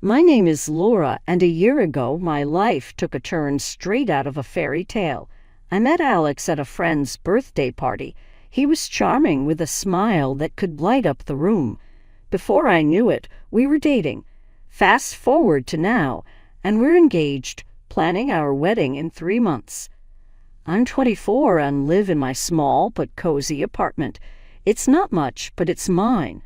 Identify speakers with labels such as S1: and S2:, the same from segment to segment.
S1: My name is Laura, and a year ago my life took a turn straight out of a fairy tale. I met Alex at a friend's birthday party. He was charming with a smile that could light up the room. Before I knew it, we were dating. Fast forward to now, and we're engaged, planning our wedding in 3 months. I'm 24 and live in my small but cozy apartment. It's not much, but it's mine.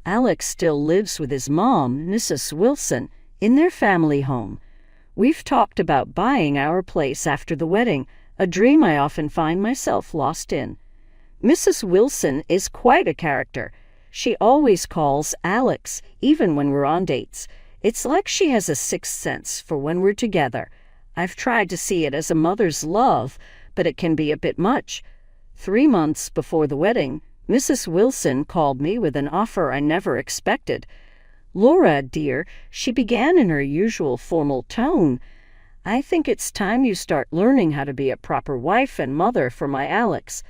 S1: Alex still lives with his mom, Mrs. Wilson, in their family home. We've talked about buying our place after the wedding, a dream I often find myself lost in. Mrs. Wilson is quite a character. She always calls Alex, even when we're on dates. It's like she has a sixth sense for when we're together. I've tried to see it as a mother's love, but it can be a bit much. 3 months before the wedding, Mrs. Wilson called me with an offer I never expected. "Laura, dear," she began in her usual formal tone, "I think it's time you start learning how to be a proper wife and mother for my Alex."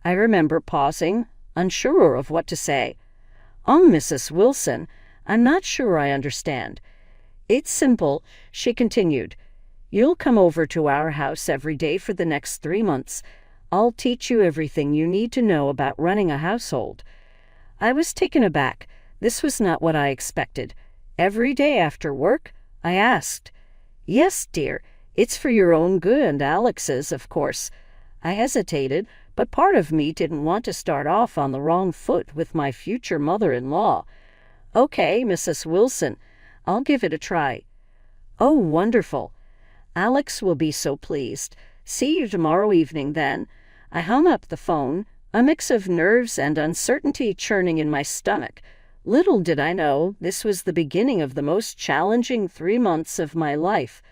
S1: I remember pausing, unsure of what to say. Mrs. Wilson, I'm not sure I understand." "It's simple," she continued. "You'll come over to our house every day for the next 3 months. I'll teach you everything you need to know about running a household." I was taken aback. This was not what I expected. "Every day after work?" I asked. "Yes, dear. It's for your own good and Alex's, of course." I hesitated, but part of me didn't want to start off on the wrong foot with my future mother-in-law. "Okay, Mrs. Wilson, I'll give it a try." "Oh, wonderful. Alex will be so pleased. See you tomorrow evening, then." I hung up the phone, a mix of nerves and uncertainty churning in my stomach. Little did I know this was the beginning of the most challenging 3 months of my life.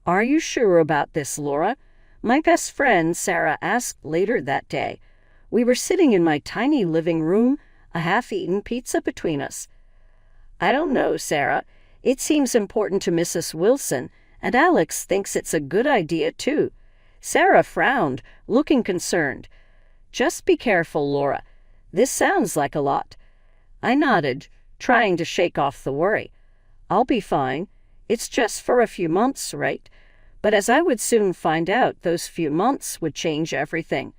S1: "Are you sure about this, Laura?" my best friend Sarah asked later that day. We were sitting in my tiny living room, a half-eaten pizza between us. "I don't know, Sarah. It seems important to Mrs. Wilson, and Alex thinks it's a good idea, too." Sarah frowned, looking concerned. "Just be careful, Laura. This sounds like a lot." I nodded, trying to shake off the worry. "I'll be fine. It's just for a few months, right?" But as I would soon find out, those few months would change everything.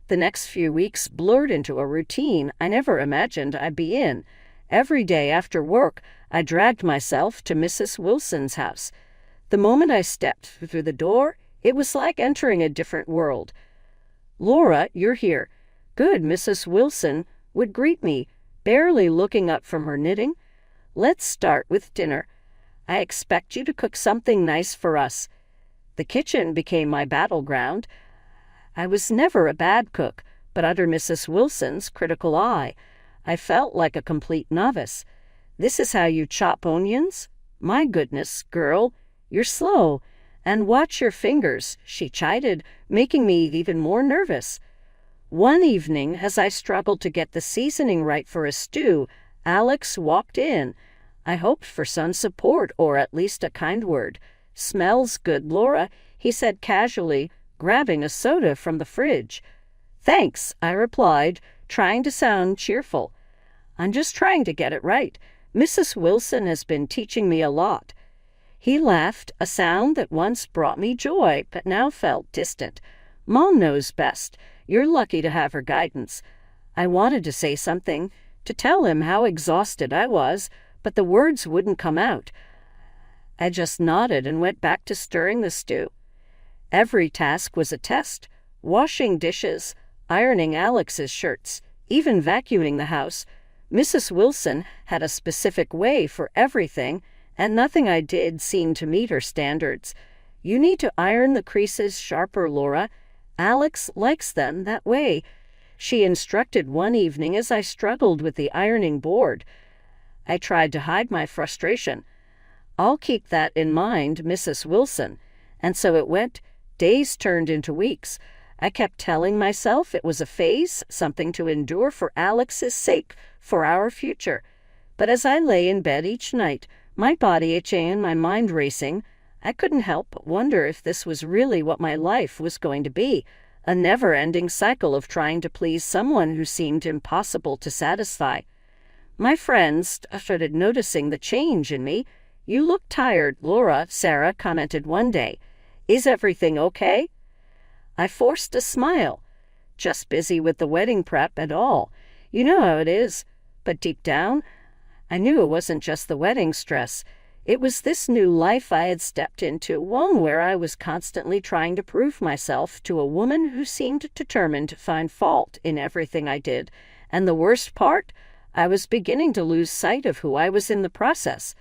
S1: The next few weeks blurred into a routine I never imagined I'd be in. Every day after work, I dragged myself to Mrs. Wilson's house. The moment I stepped through the door, it was like entering a different world. "Laura, you're here." "Good." Mrs. Wilson would greet me, barely looking up from her knitting. "Let's start with dinner. I expect you to cook something nice for us." The kitchen became my battleground. I was never a bad cook, but under Mrs. Wilson's critical eye, I felt like a complete novice. "This is how you chop onions? My goodness, girl, you're slow. And watch your fingers," she chided, making me even more nervous. One evening, as I struggled to get the seasoning right for a stew, Alex walked in. I hoped for some support or at least a kind word. "Smells good, Laura," he said casually, grabbing a soda from the fridge. "Thanks," I replied, trying to sound cheerful. "I'm just trying to get it right. Mrs. Wilson has been teaching me a lot." He laughed, a sound that once brought me joy but now felt distant. "Mom knows best. You're lucky to have her guidance." I wanted to say something, to tell him how exhausted I was, but the words wouldn't come out. I just nodded and went back to stirring the stew. Every task was a test. Washing dishes, ironing Alex's shirts, even vacuuming the house. Mrs. Wilson had a specific way for everything, and nothing I did seemed to meet her standards. "You need to iron the creases sharper, Laura. Alex likes them that way," she instructed one evening as I struggled with the ironing board. I tried to hide my frustration. "I'll keep that in mind, Mrs. Wilson." And so it went. Days turned into weeks. I kept telling myself it was a phase, something to endure for Alex's sake, for our future. But as I lay in bed each night, my body itching and my mind racing, I couldn't help but wonder if this was really what my life was going to be, a never-ending cycle of trying to please someone who seemed impossible to satisfy. My friends started noticing the change in me. "You look tired, Laura," Sarah commented one day. "Is everything okay?" I forced a smile. "Just busy with the wedding prep and all. You know how it is." But deep down, I knew it wasn't just the wedding stress. It was this new life I had stepped into, one where I was constantly trying to prove myself to a woman who seemed determined to find fault in everything I did. And the worst part, I was beginning to lose sight of who I was in the process.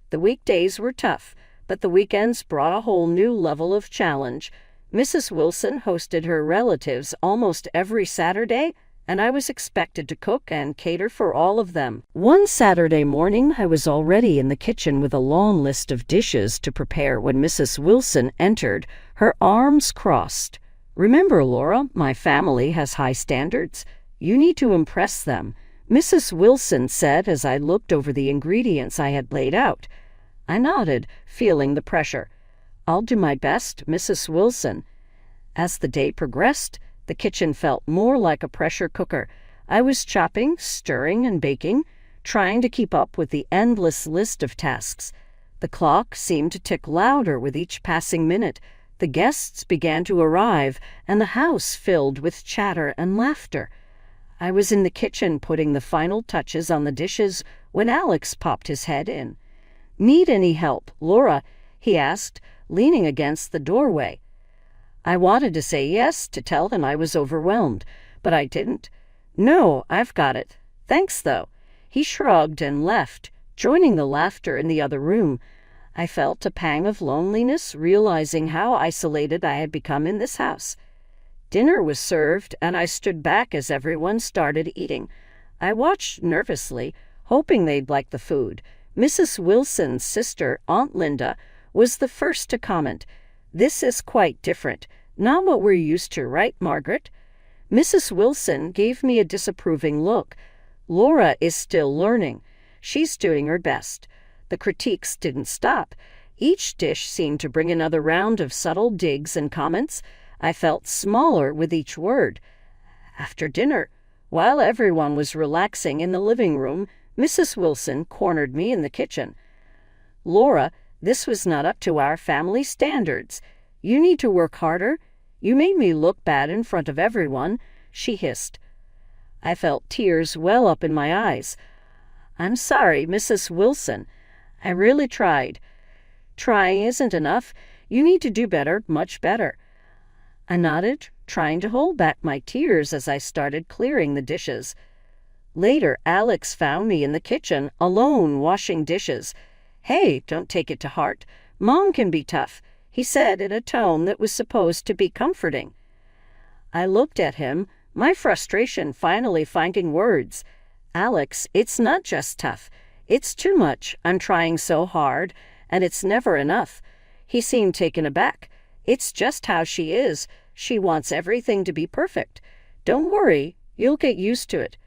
S1: The weekdays were tough, but the weekends brought a whole new level of challenge. Mrs. Wilson hosted her relatives almost every Saturday, and I was expected to cook and cater for all of them. One Saturday morning, I was already in the kitchen with a long list of dishes to prepare when Mrs. Wilson entered, her arms crossed. "Remember, Laura, my family has high standards. You need to impress them," Mrs. Wilson said as I looked over the ingredients I had laid out. I nodded, feeling the pressure. "I'll do my best, Mrs. Wilson." As the day progressed, the kitchen felt more like a pressure cooker. I was chopping, stirring, and baking, trying to keep up with the endless list of tasks. The clock seemed to tick louder with each passing minute. The guests began to arrive, and the house filled with chatter and laughter. I was in the kitchen putting the final touches on the dishes when Alex popped his head in. "Need any help, Laura?" he asked, leaning against the doorway. I wanted to say yes, to tell him I was overwhelmed, but I didn't. "No, I've got it. Thanks, though." He shrugged and left, joining the laughter in the other room. I felt a pang of loneliness, realizing how isolated I had become in this house. Dinner was served, and I stood back as everyone started eating. I watched nervously, hoping they'd like the food. Mrs. Wilson's sister, Aunt Linda, was the first to comment. "This is quite different. Not what we're used to, right, Margaret?" Mrs. Wilson gave me a disapproving look. "Laura is still learning. She's doing her best." The critiques didn't stop. Each dish seemed to bring another round of subtle digs and comments. I felt smaller with each word. After dinner, while everyone was relaxing in the living room, Mrs. Wilson cornered me in the kitchen. "Laura, this was not up to our family standards. You need to work harder. You made me look bad in front of everyone," she hissed. I felt tears well up in my eyes. "I'm sorry, Mrs. Wilson. I really tried." "Trying isn't enough. You need to do better, much better." I nodded, trying to hold back my tears as I started clearing the dishes. Later, Alex found me in the kitchen, alone, washing dishes. "Hey, don't take it to heart. Mom can be tough," he said in a tone that was supposed to be comforting. I looked at him, my frustration finally finding words. "Alex, it's not just tough. It's too much. I'm trying so hard, and it's never enough." He seemed taken aback. "It's just how she is. She wants everything to be perfect. Don't worry, you'll get used to it."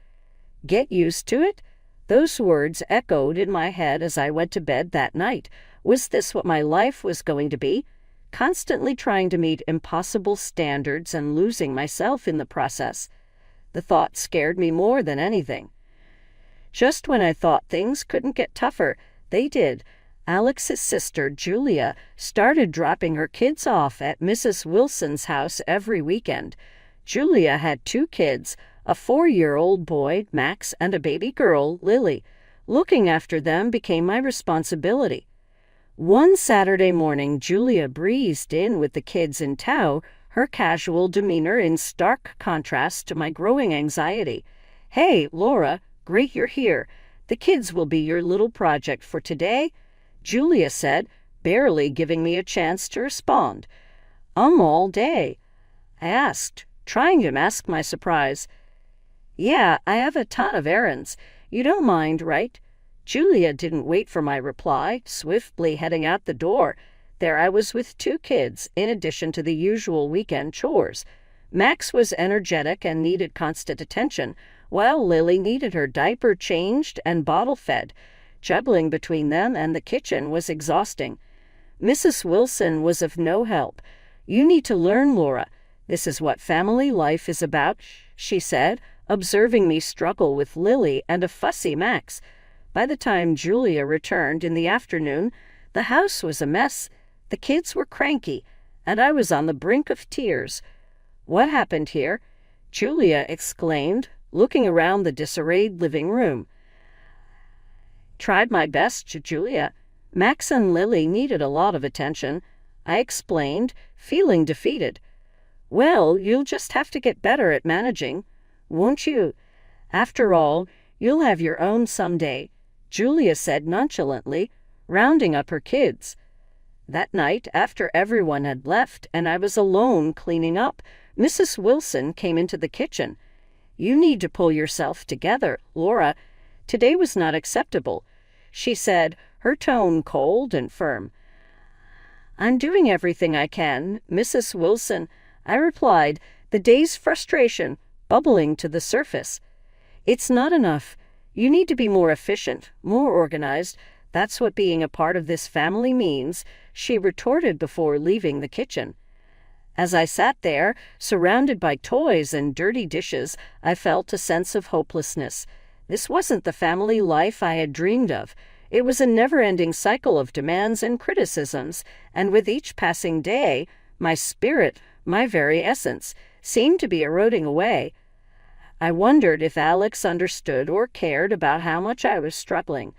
S1: Get used to it? Those words echoed in my head as I went to bed that night. Was this what my life was going to be? Constantly trying to meet impossible standards and losing myself in the process. The thought scared me more than anything. Just when I thought things couldn't get tougher, they did. Alex's sister, Julia, started dropping her kids off at Mrs. Wilson's house every weekend. Julia had 2 kids, a 4-year-old boy, Max, and a baby girl, Lily. Looking after them became my responsibility. One Saturday morning, Julia breezed in with the kids in tow, her casual demeanor in stark contrast to my growing anxiety. "Hey, Laura, great you're here. The kids will be your little project for today," Julia said, barely giving me a chance to respond. All day?" I asked, trying to mask my surprise. "Yeah, I have a ton of errands. You don't mind, right?" Julia didn't wait for my reply, swiftly heading out the door. There I was with 2 kids, in addition to the usual weekend chores. Max was energetic and needed constant attention, while Lily needed her diaper changed and bottle fed. Juggling between them and the kitchen was exhausting. Mrs. Wilson was of no help. "You need to learn, Laura. This is what family life is about," she said, observing me struggle with Lily and a fussy Max. By the time Julia returned in the afternoon, the house was a mess, the kids were cranky, and I was on the brink of tears. "What happened here?" Julia exclaimed, looking around the disarrayed living room. "Tried my best, Julia. Max and Lily needed a lot of attention," I explained, feeling defeated. "Well, you'll just have to get better at managing, won't you? After all, you'll have your own someday," Julia said nonchalantly, rounding up her kids. That night, after everyone had left and I was alone cleaning up, Mrs. Wilson came into the kitchen. "You need to pull yourself together, Laura. Today was not acceptable," she said, her tone cold and firm. "I'm doing everything I can, Mrs. Wilson," I replied, the day's frustration bubbling to the surface. "It's not enough. You need to be more efficient, more organized. That's what being a part of this family means," she retorted before leaving the kitchen. As I sat there, surrounded by toys and dirty dishes, I felt a sense of hopelessness. This wasn't the family life I had dreamed of. It was a never-ending cycle of demands and criticisms, and with each passing day, my spirit, my very essence, seemed to be eroding away. I wondered if Alex understood or cared about how much I was struggling.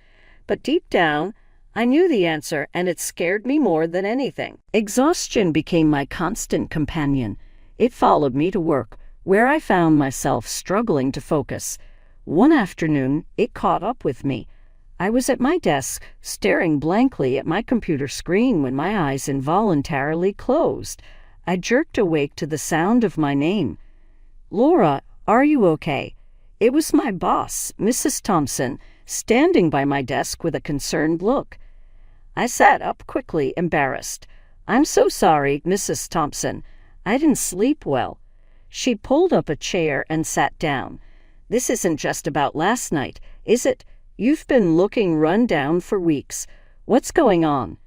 S1: But deep down, I knew the answer, and it scared me more than anything. Exhaustion became my constant companion. It followed me to work, where I found myself struggling to focus. One afternoon, it caught up with me. I was at my desk, staring blankly at my computer screen when my eyes involuntarily closed. I jerked awake to the sound of my name. "Laura, are you okay?" It was my boss, Mrs. Thompson, standing by my desk with a concerned look. I sat up quickly, embarrassed. "I'm so sorry, Mrs. Thompson. I didn't sleep well." She pulled up a chair and sat down. "This isn't just about last night, is it? You've been looking run down for weeks. What's going on?"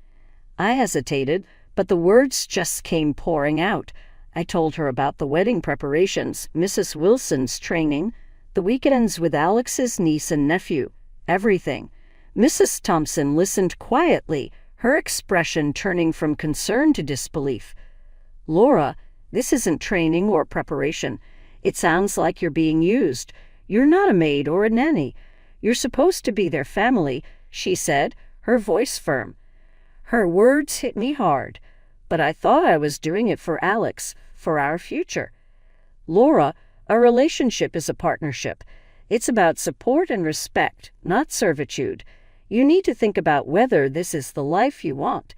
S1: I hesitated, but the words just came pouring out. I told her about the wedding preparations, Mrs. Wilson's training, the weekends with Alex's niece and nephew, everything. Mrs. Thompson listened quietly, her expression turning from concern to disbelief. "Laura, this isn't training or preparation. It sounds like you're being used. You're not a maid or a nanny. You're supposed to be their family," she said, her voice firm. Her words hit me hard, but I thought I was doing it for Alex, for our future. "Laura, a relationship is a partnership. It's about support and respect, not servitude. You need to think about whether this is the life you want."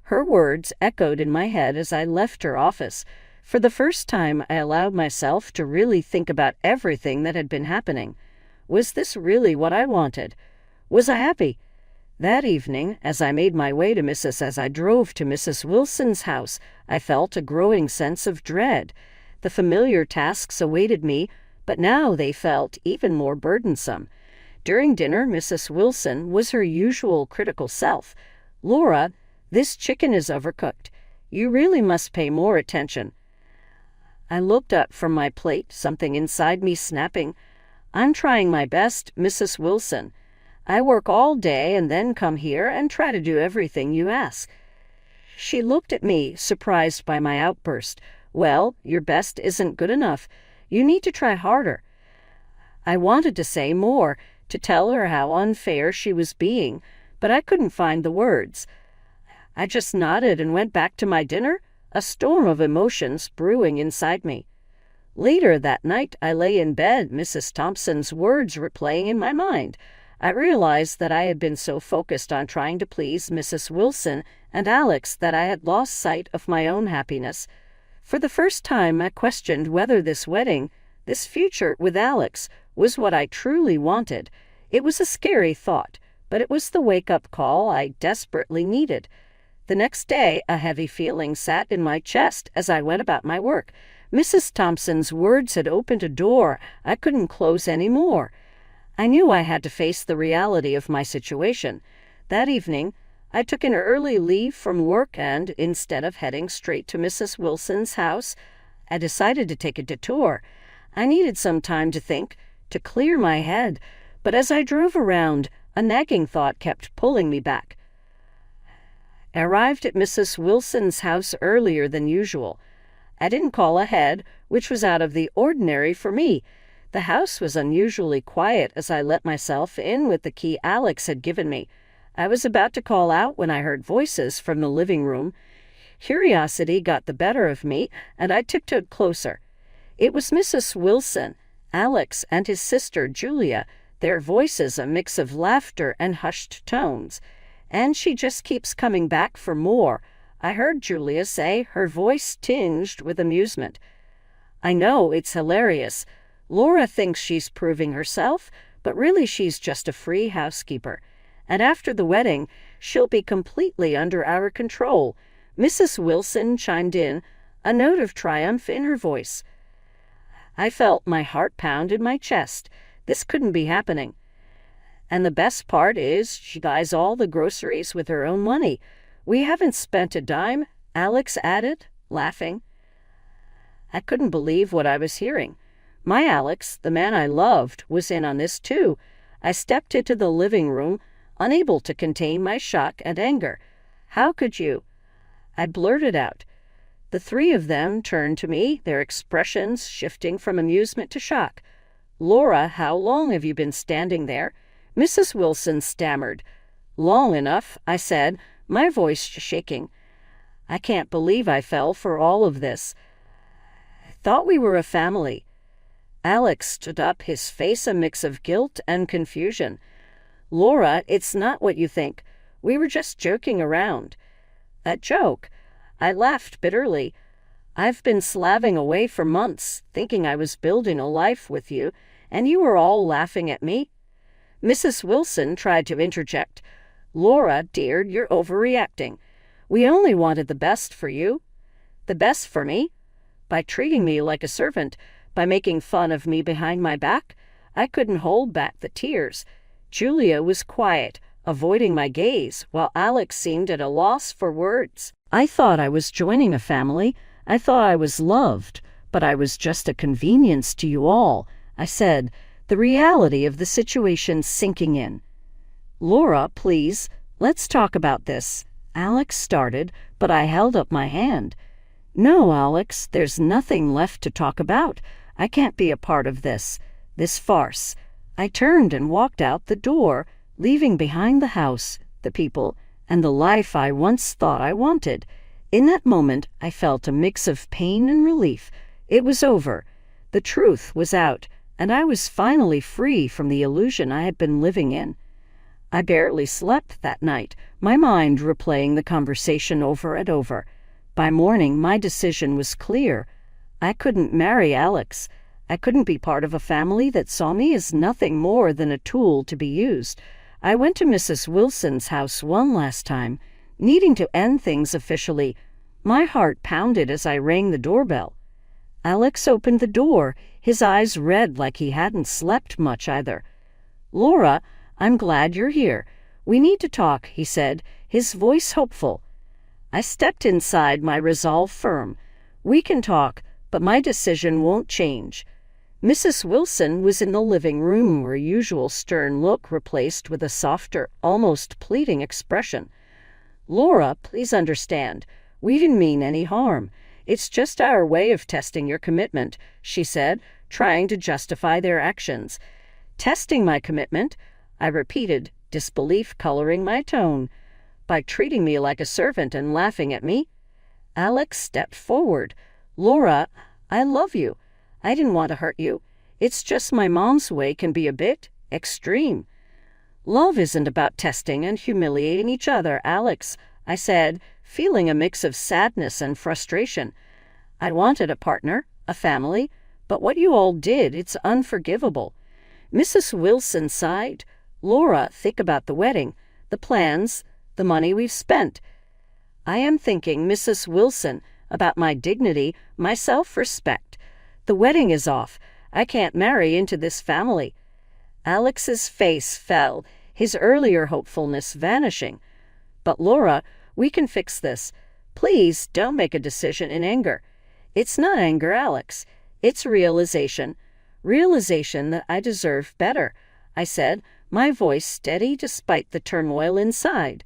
S1: Her words echoed in my head as I left her office. For the first time, I allowed myself to really think about everything that had been happening. Was this really what I wanted? Was I happy? That evening, as I made my way to as I drove to Mrs. Wilson's house, I felt a growing sense of dread. The familiar tasks awaited me, but now they felt even more burdensome. During dinner, Mrs. Wilson was her usual critical self. "Laura, this chicken is overcooked. You really must pay more attention." I looked up from my plate, something inside me snapping. "I'm trying my best, Mrs. Wilson. I work all day and then come here and try to do everything you ask." She looked at me, surprised by my outburst. "Well, your best isn't good enough. You need to try harder." I wanted to say more, to tell her how unfair she was being, but I couldn't find the words. I just nodded and went back to my dinner, a storm of emotions brewing inside me. Later that night, I lay in bed, Mrs. Thompson's words replaying in my mind. I realized that I had been so focused on trying to please Mrs. Wilson and Alex that I had lost sight of my own happiness. For the first time, I questioned whether this wedding, this future with Alex, was what I truly wanted. It was a scary thought, but it was the wake-up call I desperately needed. The next day, a heavy feeling sat in my chest as I went about my work. Mrs. Thompson's words had opened a door I couldn't close anymore. I knew I had to face the reality of my situation. That evening, I took an early leave from work and, instead of heading straight to Mrs. Wilson's house, I decided to take a detour. I needed some time to think, to clear my head, but as I drove around, a nagging thought kept pulling me back. I arrived at Mrs. Wilson's house earlier than usual. I didn't call ahead, which was out of the ordinary for me. The house was unusually quiet as I let myself in with the key Alex had given me. I was about to call out when I heard voices from the living room. Curiosity got the better of me, and I tiptoed closer. It was Mrs. Wilson, Alex, and his sister Julia, their voices a mix of laughter and hushed tones. And she just keeps coming back for more, I heard Julia say, her voice tinged with amusement. I know, it's hilarious. Laura thinks she's proving herself, but really she's just a free housekeeper. And after the wedding, she'll be completely under our control. Mrs. Wilson chimed in, a note of triumph in her voice. I felt my heart pound in my chest. This couldn't be happening. And the best part is she buys all the groceries with her own money. We haven't spent a dime, Alex added, laughing. I couldn't believe what I was hearing. My Alex, the man I loved, was in on this too. I stepped into the living room, unable to contain my shock and anger. How could you? I blurted out. The three of them turned to me, their expressions shifting from amusement to shock. Laura, how long have you been standing there? Mrs. Wilson stammered. Long enough, I said, my voice shaking. I can't believe I fell for all of this. I thought we were a family. Alex stood up, his face a mix of guilt and confusion. Laura, it's not what you think. We were just joking around. A joke? I laughed bitterly. I've been slaving away for months, thinking I was building a life with you, and you were all laughing at me. Mrs. Wilson tried to interject. Laura, dear, you're overreacting. We only wanted the best for you. The best for me? By treating me like a servant, by making fun of me behind my back? I couldn't hold back the tears. Julia was quiet, avoiding my gaze, while Alex seemed at a loss for words. I thought I was joining a family. I thought I was loved, but I was just a convenience to you all, I said, the reality of the situation sinking in. Laura, please, let's talk about this. Alex started, but I held up my hand. No, Alex, there's nothing left to talk about. I can't be a part of this farce. I turned and walked out the door, leaving behind the house, the people, and the life I once thought I wanted. In that moment, I felt a mix of pain and relief. It was over. The truth was out, and I was finally free from the illusion I had been living in. I barely slept that night, my mind replaying the conversation over and over. By morning, my decision was clear. I couldn't marry Alex. I couldn't be part of a family that saw me as nothing more than a tool to be used. I went to Mrs. Wilson's house one last time, needing to end things officially. My heart pounded as I rang the doorbell. Alex opened the door, his eyes red like he hadn't slept much either. Laura, I'm glad you're here. We need to talk, he said, his voice hopeful. I stepped inside, my resolve firm. We can talk, but my decision won't change. Mrs. Wilson was in the living room, her usual stern look replaced with a softer, almost pleading expression. Laura, please understand. We didn't mean any harm. It's just our way of testing your commitment, she said, trying to justify their actions. Testing my commitment? I repeated, disbelief coloring my tone. By treating me like a servant and laughing at me? Alex stepped forward. Laura, I love you. I didn't want to hurt you. It's just my mom's way can be a bit extreme. Love isn't about testing and humiliating each other, Alex, I said, feeling a mix of sadness and frustration. I wanted a partner, a family, but what you all did, it's unforgivable. Mrs. Wilson sighed. Laura, think about the wedding, the plans, the money we've spent. I am thinking, Mrs. Wilson, about my dignity, my self-respect. The wedding is off. I can't marry into this family. Alex's face fell, his earlier hopefulness vanishing. But Laura, we can fix this. Please don't make a decision in anger. It's not anger, Alex. It's realization. Realization that I deserve better, I said, my voice steady despite the turmoil inside.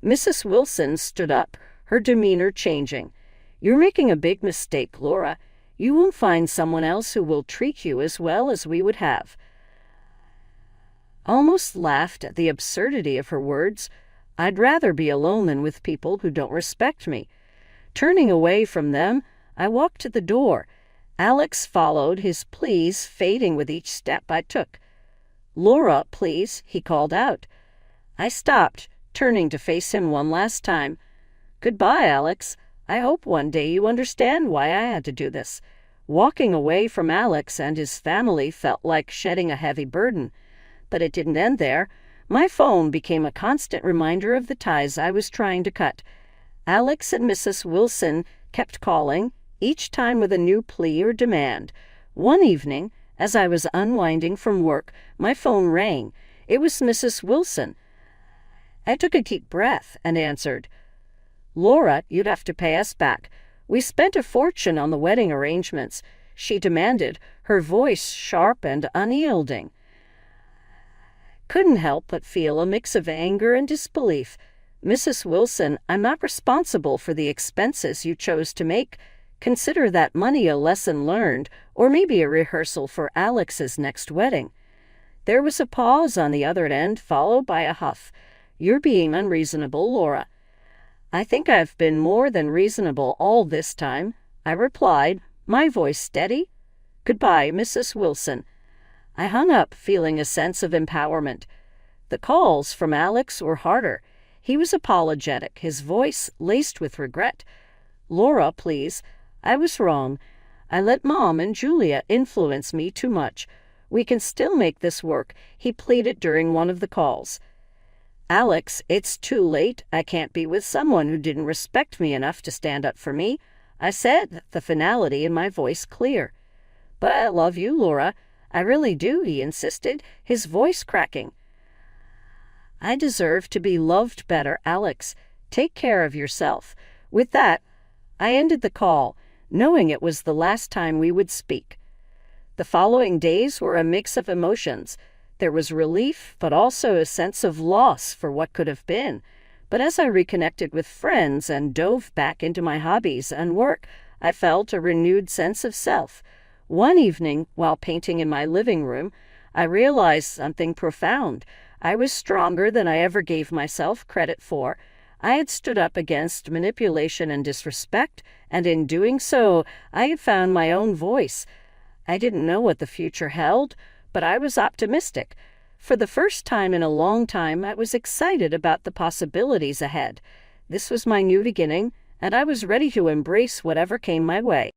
S1: Mrs. Wilson stood up, her demeanor changing. You're making a big mistake, Laura. You won't find someone else who will treat you as well as we would have. Almost laughed at the absurdity of her words. I'd rather be alone than with people who don't respect me. Turning away from them, I walked to the door. Alex followed, his pleas fading with each step I took. Laura, please, he called out. I stopped, turning to face him one last time. Goodbye, Alex. I hope one day you understand why I had to do this. Walking away from Alex and his family felt like shedding a heavy burden. But it didn't end there. My phone became a constant reminder of the ties I was trying to cut. Alex and Mrs. Wilson kept calling, each time with a new plea or demand. One evening, as I was unwinding from work, my phone rang. It was Mrs. Wilson. I took a deep breath and answered. Laura, you'd have to pay us back. We spent a fortune on the wedding arrangements, she demanded, her voice sharp and unyielding. Couldn't help but feel a mix of anger and disbelief. Mrs. Wilson, I'm not responsible for the expenses you chose to make. Consider that money a lesson learned, or maybe a rehearsal for Alex's next wedding. There was a pause on the other end, followed by a huff. You're being unreasonable, Laura. I think I've been more than reasonable all this time, I replied, my voice steady. Goodbye, Mrs. Wilson. I hung up, feeling a sense of empowerment. The calls from Alex were harder. He was apologetic, his voice laced with regret. Laura, please. I was wrong. I let Mom and Julia influence me too much. We can still make this work, he pleaded during one of the calls. Alex, it's too late. I can't be with someone who didn't respect me enough to stand up for me, I said, the finality in my voice clear. But I love you, Laura. I really do, he insisted, his voice cracking. I deserve to be loved better, Alex. Take care of yourself. With that, I ended the call, knowing it was the last time we would speak. The following days were a mix of emotions. There was relief, but also a sense of loss for what could have been. But as I reconnected with friends and dove back into my hobbies and work, I felt a renewed sense of self. One evening, while painting in my living room, I realized something profound. I was stronger than I ever gave myself credit for. I had stood up against manipulation and disrespect, and in doing so, I had found my own voice. I didn't know what the future held, but I was optimistic. For the first time in a long time, I was excited about the possibilities ahead. This was my new beginning, and I was ready to embrace whatever came my way.